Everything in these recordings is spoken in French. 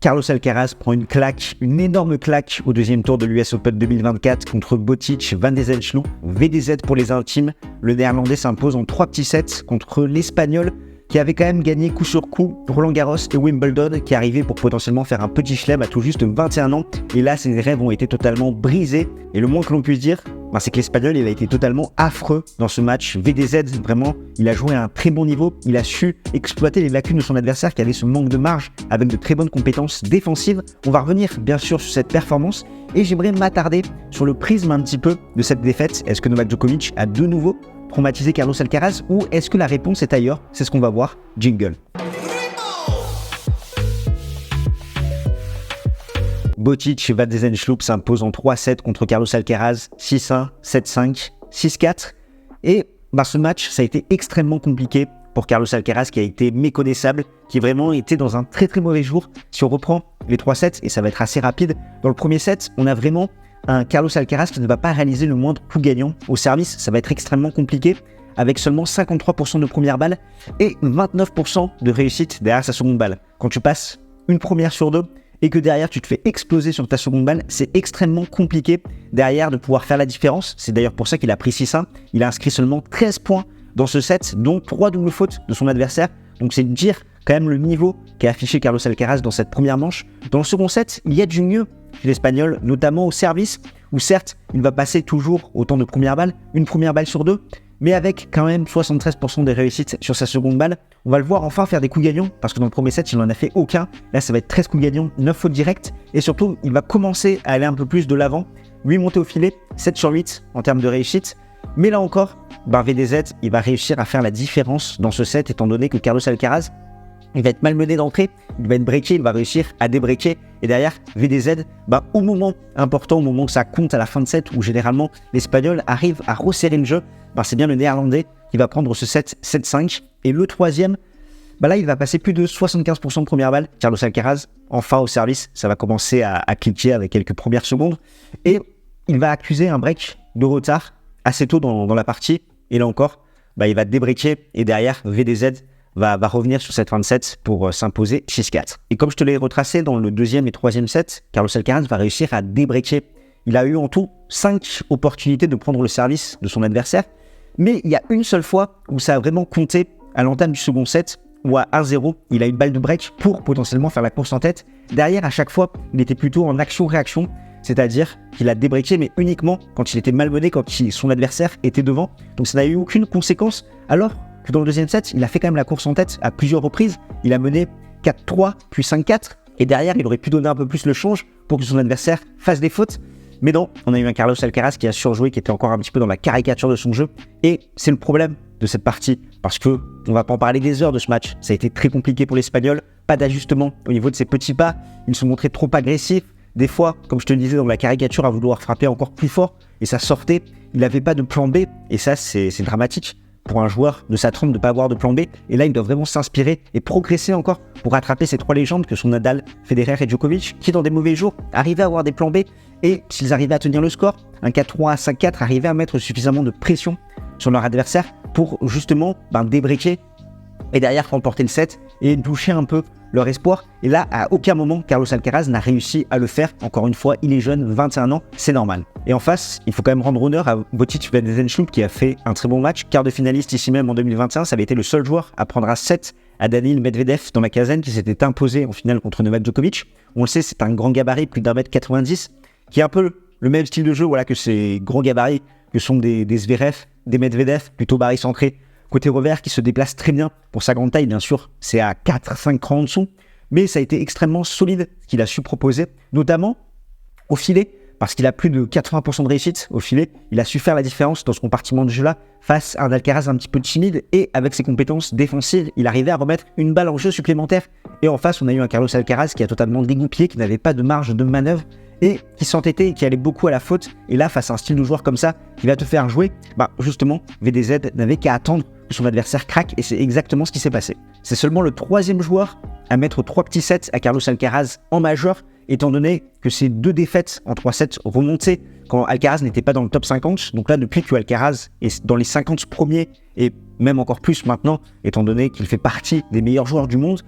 Carlos Alcaraz prend une énorme claque au deuxième tour de l'US Open 2024 contre Botic van de Zandschulp. VDZ pour les intimes, le néerlandais s'impose en 3 petits sets contre l'espagnol qui avait quand même gagné coup sur coup Roland Garros et Wimbledon, qui arrivait pour potentiellement faire un petit chelem à tout juste 21 ans. Et là, ses rêves ont été totalement brisés. Et le moins que l'on puisse dire, c'est que l'Espagnol, il a été totalement affreux dans ce match. VDZ, vraiment, il a joué à un très bon niveau. Il a su exploiter les lacunes de son adversaire qui avait ce manque de marge avec de très bonnes compétences défensives. On va revenir bien sûr sur cette performance et j'aimerais m'attarder sur le prisme un petit peu de cette défaite. Est-ce que Novak Djokovic a de nouveau traumatisé Carlos Alcaraz ou est-ce que la réponse est ailleurs? C'est ce qu'on va voir. Jingle. Botic van de Zandschulp s'impose en 3-7 contre Carlos Alcaraz, 6-1, 7-5, 6-4. Et ce match, ça a été extrêmement compliqué pour Carlos Alcaraz qui a été méconnaissable, qui vraiment était dans un très très mauvais jour. Si on reprend les 3 sets, et ça va être assez rapide, dans le premier set, on a vraiment un Carlos Alcaraz qui ne va pas réaliser le moindre coup gagnant au service. Ça va être extrêmement compliqué, avec seulement 53% de première balle et 29% de réussite derrière sa seconde balle. Quand tu passes une première sur 2, et que derrière tu te fais exploser sur ta seconde balle, c'est extrêmement compliqué derrière de pouvoir faire la différence. C'est d'ailleurs pour ça qu'il a pris 6-1. Il a inscrit seulement 13 points dans ce set, dont 3 doubles fautes de son adversaire. Donc c'est dire quand même le niveau qu'a affiché Carlos Alcaraz dans cette première manche. Dans le second set, il y a du mieux chez l'Espagnol, notamment au service, où certes, il va passer toujours autant de premières balles, une première balle sur 2, mais avec quand même 73% des réussites sur sa seconde balle. On va le voir enfin faire des coups gagnants, parce que dans le premier set, il n'en a fait aucun. Là, ça va être 13 coups gagnants, 9 fautes directes, et surtout, il va commencer à aller un peu plus de l'avant, 8 montées au filet, 7 sur 8 en termes de réussite. Mais là encore, VDZ, il va réussir à faire la différence dans ce set, étant donné que Carlos Alcaraz, il va être malmené d'entrée, il va être breaké, il va réussir à débreaker. Et derrière, VDZ, au moment important, au moment que ça compte à la fin de set, où généralement l'Espagnol arrive à resserrer le jeu, c'est bien le Néerlandais qui va prendre ce set 7-5. Et le troisième, là, il va passer plus de 75% de première balle. Carlos Alcaraz, enfin au service, ça va commencer à cliquer avec quelques premières secondes. Et il va accuser un break de retard assez tôt dans la partie. Et là encore, il va débreaker. Et derrière, VDZ va revenir sur cette fin de set pour s'imposer 6-4. Et comme je te l'ai retracé dans le deuxième et troisième set, Carlos Alcaraz va réussir à débreaker. Il a eu en tout 5 opportunités de prendre le service de son adversaire. Mais il y a une seule fois où ça a vraiment compté à l'entame du second set, où à 1-0, il a une balle de break pour potentiellement faire la course en tête. Derrière, à chaque fois, il était plutôt en action-réaction, c'est-à-dire qu'il a débreaké, mais uniquement quand il était malmené, quand son adversaire était devant. Donc ça n'a eu aucune conséquence, alors que dans le deuxième set, il a fait quand même la course en tête à plusieurs reprises. Il a mené 4-3, puis 5-4, et derrière, il aurait pu donner un peu plus le change pour que son adversaire fasse des fautes. Mais non, on a eu un Carlos Alcaraz qui a surjoué, qui était encore un petit peu dans la caricature de son jeu. Et c'est le problème de cette partie, parce que on va pas en parler des heures de ce match. Ça a été très compliqué pour l'Espagnol, pas d'ajustement au niveau de ses petits pas. Ils se montraient trop agressifs. Des fois, comme je te le disais, dans la caricature, à vouloir frapper encore plus fort, et ça sortait. Il n'avait pas de plan B, et ça, c'est dramatique pour un joueur de sa trempe de ne pas avoir de plan B. Et là, il doit vraiment s'inspirer et progresser encore pour rattraper ces 3 légendes que sont Nadal, Federer et Djokovic, qui dans des mauvais jours arrivaient à avoir des plans B. Et s'ils arrivaient à tenir le score, un 4-3, 5-4, arrivaient à mettre suffisamment de pression sur leur adversaire pour justement débreaker et derrière remporter le set et doucher un peu leur espoir. Et là, à aucun moment, Carlos Alcaraz n'a réussi à le faire. Encore une fois, il est jeune, 21 ans, c'est normal. Et en face, il faut quand même rendre honneur à Botic van de Zandschulp qui a fait un très bon match. Quart de finaliste ici même en 2021, ça avait été le seul joueur à prendre un set à Daniil Medvedev dans la quinzaine qui s'était imposé en finale contre Novak Djokovic. On le sait, c'est un grand gabarit, plus d'1m90, qui est un peu le même style de jeu que ces grands gabarits que sont des Zverev, des Medvedev, plutôt barycentrés. Côté revers qui se déplace très bien pour sa grande taille, bien sûr, c'est à 4-5 crans en dessous, mais ça a été extrêmement solide ce qu'il a su proposer, notamment au filet, parce qu'il a plus de 80% de réussite au filet. Il a su faire la différence dans ce compartiment de jeu-là face à un Alcaraz un petit peu timide, et avec ses compétences défensives, il arrivait à remettre une balle en jeu supplémentaire. Et en face, on a eu un Carlos Alcaraz qui a totalement dégoupillé, qui n'avait pas de marge de manœuvre, et qui s'entêtait et qui allait beaucoup à la faute. Et là, face à un style de joueur comme ça, qui va te faire jouer, justement, VDZ n'avait qu'à attendre que son adversaire craque, et c'est exactement ce qui s'est passé. C'est seulement le 3e joueur à mettre 3 petits sets à Carlos Alcaraz en majeur, étant donné que ces 2 défaites en 3-7 remontaient quand Alcaraz n'était pas dans le top 50. Donc là, depuis que Alcaraz est dans les 50 premiers, et même encore plus maintenant, étant donné qu'il fait partie des meilleurs joueurs du monde,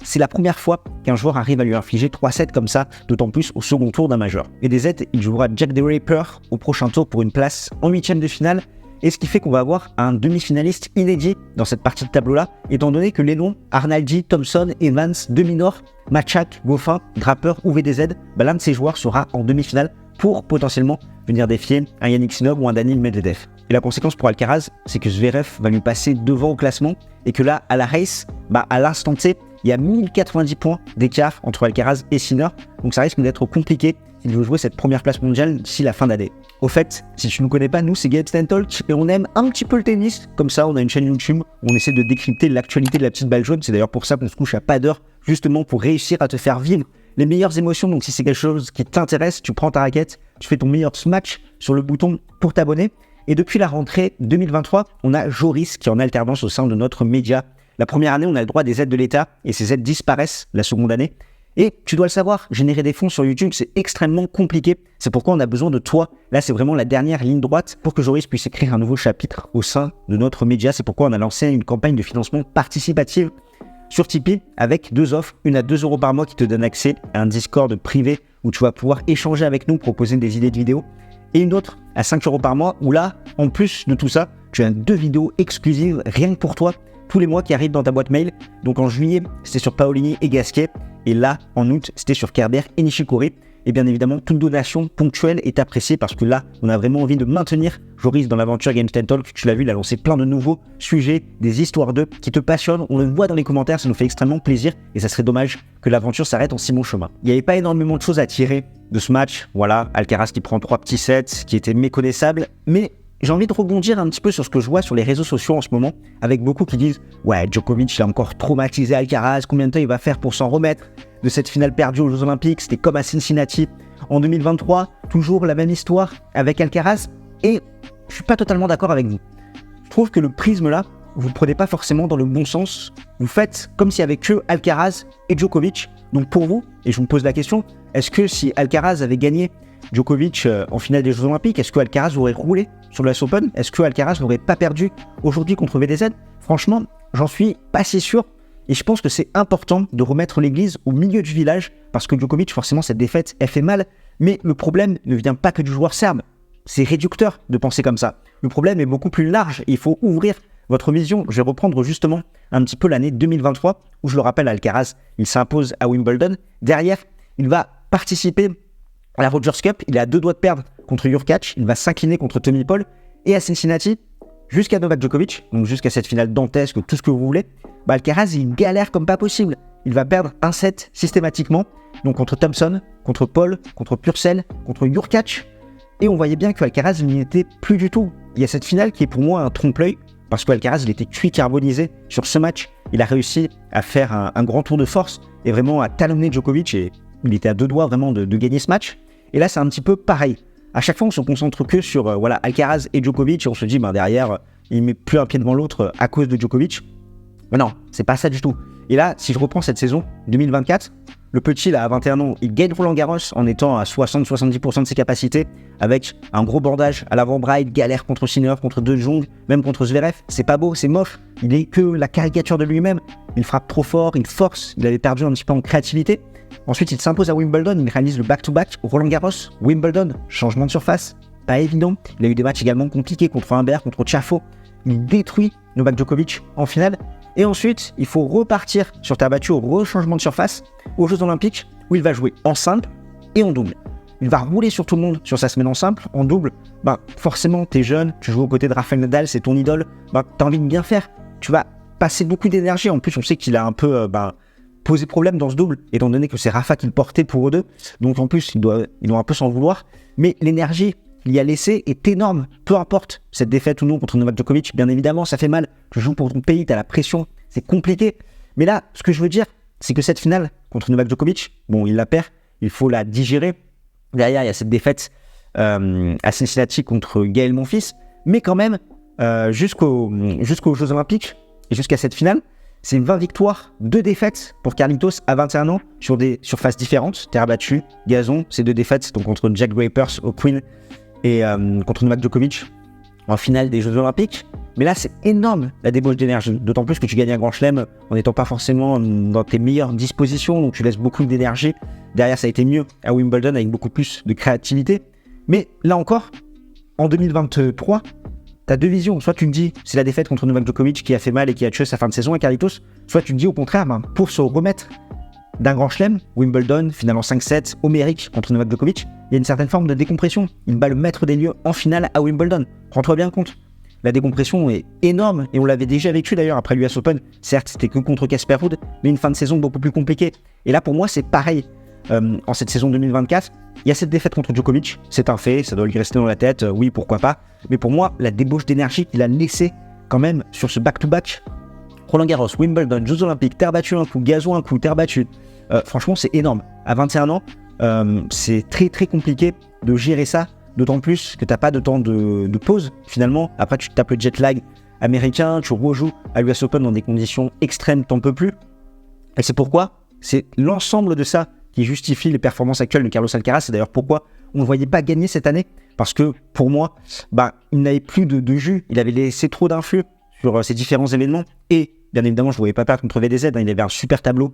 c'est la première fois qu'un joueur arrive à lui infliger 3-7 comme ça, d'autant plus au second tour d'un majeur. Et DZ, il jouera Jack the Ripper au prochain tour pour une place en 8e de finale. Et ce qui fait qu'on va avoir un demi-finaliste inédit dans cette partie de tableau-là, étant donné que les noms Arnaldi, Thompson, Evans, Deminor, Machak, Goffin, Draper ou VDZ, l'un de ces joueurs sera en demi-finale pour potentiellement venir défier un Yannick Sinner ou un Daniil Medvedev. Et la conséquence pour Alcaraz, c'est que Zverev va lui passer devant au classement et que là, à la race, à l'instant T, il y a 1090 points d'écart entre Alcaraz et Sinner, donc ça risque d'être compliqué s'il veut jouer cette première place mondiale d'ici la fin d'année. Au fait, si tu ne nous connais pas, nous c'est Gabe Stentalk et on aime un petit peu le tennis. Comme ça, on a une chaîne YouTube où on essaie de décrypter l'actualité de la petite balle jaune. C'est d'ailleurs pour ça qu'on se couche à pas d'heure, justement pour réussir à te faire vivre les meilleures émotions. Donc si c'est quelque chose qui t'intéresse, tu prends ta raquette, tu fais ton meilleur match sur le bouton pour t'abonner. Et depuis la rentrée 2023, on a Joris qui est en alternance au sein de notre média. La première année, on a le droit à des aides de l'État et ces aides disparaissent la seconde année. Et tu dois le savoir, générer des fonds sur YouTube, c'est extrêmement compliqué. C'est pourquoi on a besoin de toi. Là, c'est vraiment la dernière ligne droite pour que Joris puisse écrire un nouveau chapitre au sein de notre média. C'est pourquoi on a lancé une campagne de financement participative sur Tipeee avec 2 offres. Une à 2 € par mois qui te donne accès à un Discord privé où tu vas pouvoir échanger avec nous, proposer des idées de vidéos. Et une autre à 5 € par mois où là, en plus de tout ça, tu as 2 vidéos exclusives rien que pour toi tous les mois qui arrivent dans ta boîte mail. Donc en juillet, c'était sur Paolini et Gasquet. Et là, en août, c'était sur Kerber et Nishikori. Et bien évidemment, toute donation ponctuelle est appréciée parce que là, on a vraiment envie de maintenir Joris dans l'aventure Games Talk. Tu l'as vu, il a lancé plein de nouveaux sujets, des histoires d'eux qui te passionnent. On le voit dans les commentaires, ça nous fait extrêmement plaisir. Et ça serait dommage que l'aventure s'arrête en si bon chemin. Il n'y avait pas énormément de choses à tirer de ce match. Voilà, Alcaraz qui prend 3 petits sets, qui étaient méconnaissables. Mais j'ai envie de rebondir un petit peu sur ce que je vois sur les réseaux sociaux en ce moment, avec beaucoup qui disent « Ouais, Djokovic, il a encore traumatisé Alcaraz, combien de temps il va faire pour s'en remettre de cette finale perdue aux Jeux Olympiques, c'était comme à Cincinnati en 2023, toujours la même histoire avec Alcaraz. » Et je suis pas totalement d'accord avec vous. Je trouve que le prisme là, vous le prenez pas forcément dans le bon sens. Vous faites comme s'il y avait que Alcaraz et Djokovic. Donc pour vous, et je vous pose la question, est-ce que si Alcaraz avait gagné Djokovic en finale des Jeux Olympiques, est-ce que Alcaraz aurait roulé sur l'US Open? Est-ce que Alcaraz n'aurait pas perdu aujourd'hui contre VDZ? Franchement, j'en suis pas si sûr. Et je pense que c'est important de remettre l'église au milieu du village parce que Djokovic, forcément, cette défaite, elle fait mal. Mais le problème ne vient pas que du joueur serbe. C'est réducteur de penser comme ça. Le problème est beaucoup plus large et il faut ouvrir votre vision. Je vais reprendre justement un petit peu l'année 2023 où, je le rappelle, Alcaraz, il s'impose à Wimbledon. Derrière, il va participer à la Rogers Cup. Il est à 2 doigts de perdre contre Hurkacz. Il va s'incliner contre Tommy Paul. Et à Cincinnati, jusqu'à Novak Djokovic, donc jusqu'à cette finale dantesque, tout ce que vous voulez, Alcaraz, il galère comme pas possible. Il va perdre un set systématiquement, donc contre Thompson, contre Paul, contre Purcell, contre Hurkacz. Et on voyait bien qu'Alcaraz n'y était plus du tout. Il y a cette finale qui est pour moi un trompe-l'œil, parce qu'Alcaraz, il était cuit carbonisé sur ce match. Il a réussi à faire un grand tour de force et vraiment à talonner Djokovic. Et il était à 2 doigts vraiment de gagner ce match. Et là, c'est un petit peu pareil. À chaque fois, on se concentre que sur Alcaraz et Djokovic. Et on se dit, derrière, il met plus un pied devant l'autre à cause de Djokovic. Mais non, c'est pas ça du tout. Et là, si je reprends cette saison 2024, le petit, là, à 21 ans, il gagne Roland-Garros en étant à 60-70% de ses capacités, avec un gros bandage à l'avant-bras, il galère contre Sinner, contre De Jong, même contre Zverev. C'est pas beau, c'est moche. Il est que la caricature de lui-même. Il frappe trop fort, il force, il avait perdu un petit peu en créativité. Ensuite, il s'impose à Wimbledon, il réalise le back-to-back Roland-Garros. Wimbledon, changement de surface, pas évident. Il a eu des matchs également compliqués contre Humbert, contre Tiafoe. Il détruit Novak Djokovic en finale. Et ensuite, il faut repartir sur terre battue au rechangement de surface aux Jeux Olympiques où il va jouer en simple et en double. Il va rouler sur tout le monde sur sa semaine en simple, en double. Forcément, t'es jeune, tu joues aux côtés de Rafael Nadal, c'est ton idole. T'as envie de bien faire. Tu vas passer beaucoup d'énergie. En plus, on sait qu'il a un peu posé problème dans ce double, étant donné que c'est Rafa qui le portait pour eux deux. Donc en plus, il doit un peu s'en vouloir. Mais l'énergie qu'il y a laissée est énorme. Peu importe cette défaite ou non contre Novak Djokovic, bien évidemment, ça fait mal. Tu joues pour ton pays, t'as la pression, c'est compliqué. Mais là, ce que je veux dire, c'est que cette finale contre Novak Djokovic, il la perd, il faut la digérer. Derrière, il y a cette défaite à Cincinnati contre Gaël Monfils. Mais quand même, jusqu'aux Jeux Olympiques et jusqu'à cette finale, c'est 20 victoires, 2 défaites pour Carlitos à 21 ans sur des surfaces différentes, terre battue, gazon. Ces 2 défaites, donc contre Jack Drapers au Queen et contre Novak Djokovic en finale des Jeux Olympiques. Mais là, c'est énorme la débauche d'énergie, d'autant plus que tu gagnes un grand chelem en n'étant pas forcément dans tes meilleures dispositions, donc tu laisses beaucoup d'énergie. Derrière, ça a été mieux à Wimbledon avec beaucoup plus de créativité. Mais là encore, en 2023, tu as 2 visions. Soit tu me dis, c'est la défaite contre Novak Djokovic qui a fait mal et qui a tué sa fin de saison à Carlitos. Soit tu me dis au contraire, pour se remettre d'un grand chelem, Wimbledon, finalement 5-7, homérique contre Novak Djokovic, il y a une certaine forme de décompression. Il bat le maître des lieux en finale à Wimbledon. Rends-toi bien compte. La décompression est énorme et on l'avait déjà vécu d'ailleurs après l'US Open. Certes, c'était que contre Casper Ruud, mais une fin de saison beaucoup plus compliquée. Et là, pour moi, c'est pareil. En cette saison 2024, il y a cette défaite contre Djokovic, c'est un fait, ça doit lui rester dans la tête, oui, pourquoi pas. Mais pour moi, la débauche d'énergie qu'il a laissée quand même sur ce back-to-back, Roland Garros, Wimbledon, Jeux Olympiques, terre battue un coup, gazon un coup, terre battue, franchement, c'est énorme. À 21 ans, c'est très très compliqué de gérer ça. D'autant plus que tu n'as pas de temps de pause, finalement. Après, tu tapes le jet lag américain, tu rejoues à l'US Open dans des conditions extrêmes, t'en peux plus. Et c'est pourquoi c'est l'ensemble de ça qui justifie les performances actuelles de Carlos Alcaraz. C'est d'ailleurs pourquoi on ne le voyait pas gagner cette année. Parce que, pour moi, il n'avait plus de jus. Il avait laissé trop d'influx sur ces différents événements. Et, bien évidemment, je ne voyais pas perdre contre VDZ. Il avait un super tableau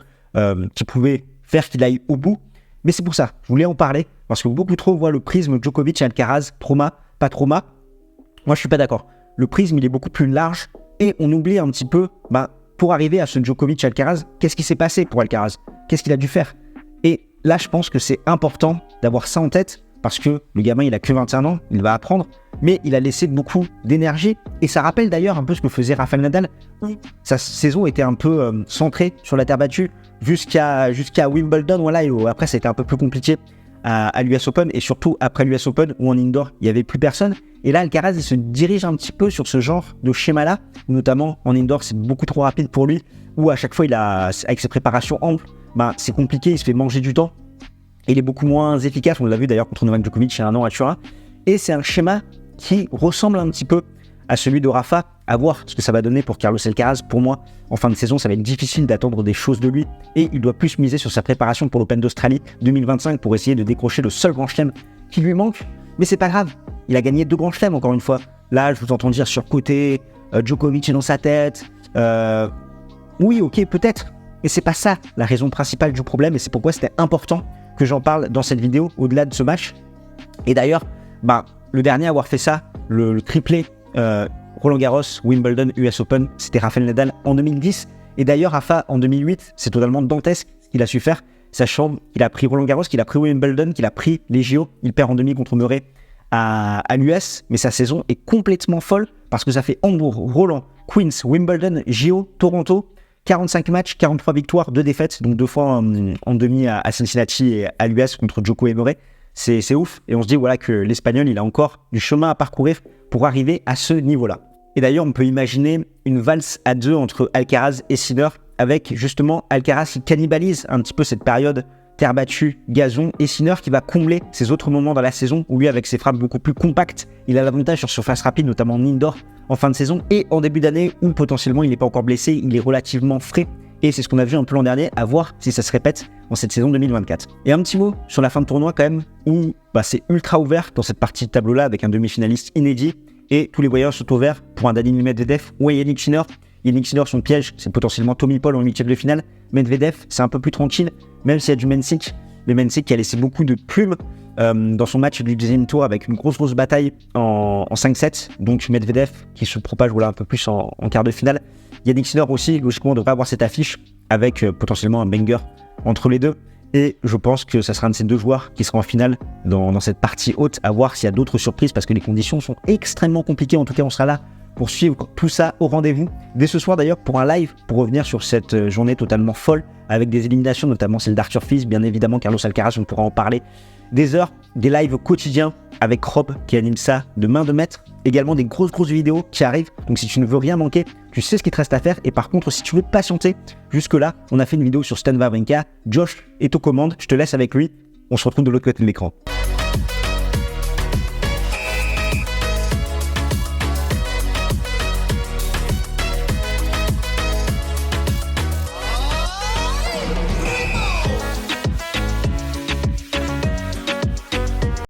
qui pouvait faire qu'il aille au bout. Mais c'est pour ça, je voulais en parler, parce que beaucoup trop voient le prisme Djokovic et Alcaraz, trauma, pas trauma. Moi, je suis pas d'accord. Le prisme, il est beaucoup plus large, et on oublie un petit peu, pour arriver à ce Djokovic-Alcaraz, qu'est-ce qui s'est passé pour Alcaraz ? Qu'est-ce qu'il a dû faire ? Et là, je pense que c'est important d'avoir ça en tête, parce que le gamin, il a que 21 ans, il va apprendre, mais il a laissé beaucoup d'énergie, et ça rappelle d'ailleurs un peu ce que faisait Rafael Nadal. Sa saison était un peu centrée sur la terre battue, jusqu'à Wimbledon, voilà, et après ça a été un peu plus compliqué à l'US Open, et surtout après l'US Open où en indoor il n'y avait plus personne. Et là Alcaraz il se dirige un petit peu sur ce genre de schéma là, notamment en indoor c'est beaucoup trop rapide pour lui, où à chaque fois avec ses préparations amples, c'est compliqué, il se fait manger du temps, et il est beaucoup moins efficace. On l'a vu d'ailleurs contre Novak Djokovic il y a un an à Turin, et c'est un schéma qui ressemble un petit peu à celui de Rafa. À voir ce que ça va donner pour Carlos Alcaraz. Pour moi, en fin de saison, ça va être difficile d'attendre des choses de lui, et il doit plus miser sur sa préparation pour l'Open d'Australie 2025 pour essayer de décrocher le seul grand chelem qui lui manque. Mais c'est pas grave, il a gagné 2 grands chelems encore une fois. Là, je vous entends dire surcoté, Djokovic est dans sa tête. Oui, ok, peut-être, mais c'est pas ça la raison principale du problème, et c'est pourquoi c'était important que j'en parle dans cette vidéo au-delà de ce match. Et d'ailleurs, le dernier à avoir fait ça, le triplé Roland Garros, Wimbledon, US Open, c'était Rafael Nadal en 2010. Et d'ailleurs, Rafa en 2008, c'est totalement dantesque ce qu'il a su faire, sachant qu'il a pris Roland Garros, qu'il a pris Wimbledon, qu'il a pris les JO. Il perd en demi contre Murray à l'US, mais sa saison est complètement folle parce que ça fait Hambourg, Roland, Queens, Wimbledon, JO, Toronto, 45 matchs, 43 victoires, 2 défaites, donc 2 fois en demi à Cincinnati et à l'US contre Djoko et Murray. C'est ouf, et on se dit voilà que l'Espagnol, il a encore du chemin à parcourir pour arriver à ce niveau-là. Et d'ailleurs, on peut imaginer une valse à 2 entre Alcaraz et Sinner, avec justement Alcaraz qui cannibalise un petit peu cette période terre battue, gazon, et Sinner qui va combler ces autres moments dans la saison où lui, avec ses frappes beaucoup plus compactes, il a l'avantage sur surface rapide, notamment en indoor, en fin de saison, et en début d'année où potentiellement il n'est pas encore blessé, il est relativement frais. Et c'est ce qu'on a vu un peu l'an dernier, à voir si ça se répète en cette saison 2024. Et un petit mot sur la fin de tournoi quand même, où c'est ultra ouvert dans cette partie de tableau-là, avec un demi-finaliste inédit, et tous les voyants sont ouverts pour un Daniil Medvedev ou un Yannick Sinner. Yannick Sinner, son piège, c'est potentiellement Tommy Paul en 8e de finale. Medvedev, c'est un peu plus tranquille, même s'il y a du Mensik. Le Mensik qui a laissé beaucoup de plumes dans son match du deuxième tour, avec une grosse bataille en 5-7. Donc Medvedev qui se propage un peu plus en quart de finale. Yannick Sinner aussi, logiquement, devrait avoir cette affiche avec potentiellement un banger entre les deux. Et je pense que ça sera un de ces 2 joueurs qui sera en finale dans cette partie haute, à voir s'il y a d'autres surprises, parce que les conditions sont extrêmement compliquées. En tout cas, on sera là pour suivre tout ça au rendez-vous. Dès ce soir d'ailleurs, pour un live, pour revenir sur cette journée totalement folle, avec des éliminations, notamment celle d'Arthur Fils, bien évidemment Carlos Alcaraz, on pourra en parler. Des heures, des lives quotidiens avec Rob qui anime ça de main de maître. Également des grosses vidéos qui arrivent. Donc si tu ne veux rien manquer, tu sais ce qu'il te reste à faire. Et par contre, si tu veux patienter jusque-là, on a fait une vidéo sur Stan Wawrinka. Josh est aux commandes, je te laisse avec lui. On se retrouve de l'autre côté de l'écran.